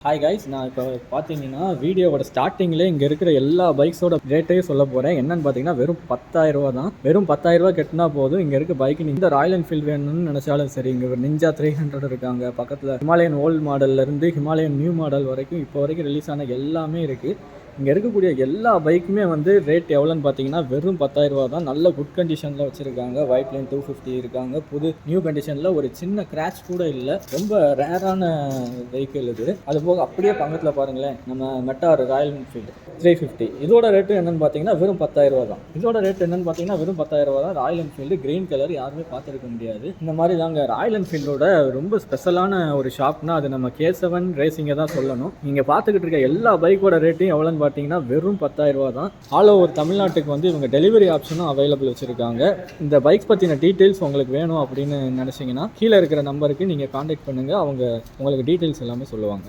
Hi guys, நான் இப்போ பார்த்தீங்கன்னா வீடியோவோட ஸ்டார்டிங்கில் இங்கே இருக்கிற எல்லா பைக்ஸோட ரேட்டையும் சொல்ல போகிறேன். என்னன்னு பார்த்தீங்கன்னா வெறும் 10,000 தான். வெறும் 10,000 கட்டினா போதும் இங்கே இருக்க பைக்கு இந்த ராயல் என்ஃபீல்டு வேணும்னு நினச்சாலும் சரி. இங்கே ஒரு நிஞ்சா 300 இருக்காங்க, பக்கத்தில் ஹிமாலயன் ஓல்டு மாடல்லேருந்து ஹிமாலயன் நியூ மாடல் வரைக்கும் இப்போ வரைக்கும் ரிலீஸ் ஆன எல்லாமே இருக்குது. இங்கே இருக்கக்கூடிய எல்லா பைக்குமே வந்து ரேட் எவ்வளோன்னு பார்த்தீங்கன்னா வெறும் 10,000 தான். நல்ல குட் கண்டிஷனில் வச்சுருக்காங்க. ஒயிட் லைன் 250 இருக்காங்க. புது நியூ கண்டிஷனில் ஒரு சின்ன கிராச் கூட இல்லை. ரொம்ப ரேரான வெஹிக்கிள் இது. அது போக அப்படியே பக்கத்தில் பாருங்களேன், நம்ம மெட்டார் ராயல் என்ஃபீல்டு 350 இதோட ரேட்டு என்னென்னு பார்த்தீங்கன்னா வெறும் 10,000 தான். இதோட ரேட் என்னென்னு பார்த்தீங்கன்னா வெறும் 10,000 தான். ராயல் என்ஃபீல்டு கிரீன் கலர் யாருமே பார்த்துருக்க முடியாது. இந்த மாதிரி தாங்க ராயல் என்ஃபீல்டோட ரொம்ப ஸ்பெஷலான ஒரு ஷாப்னா அது நம்ம K7 ரேசிங்கை தான் சொல்லணும். நீங்கள் பார்த்துக்கிட்டு இருக்க எல்லா பைக்கோட ரேட்டையும் எவ்வளோன்னு பார்த்தீங்கன்னா வெறும் 10,000 தான். ஆல் ஓவர் தமிழ்நாட்டுக்கு வந்து இவங்க டெலிவரி ஆப்ஷனும் அவைலபிள் வச்சுருக்காங்க. இந்த பைக்ஸ் பற்றின டீட்டெயில்ஸ் உங்களுக்கு வேணும் அப்படின்னு நினச்சிங்கன்னா கீழே இருக்கிற நம்பருக்கு நீங்கள் காண்டாக்ட் பண்ணுங்கள். அவங்க உங்களுக்கு டீட்டெயில்ஸ் எல்லாமே சொல்லுவாங்க.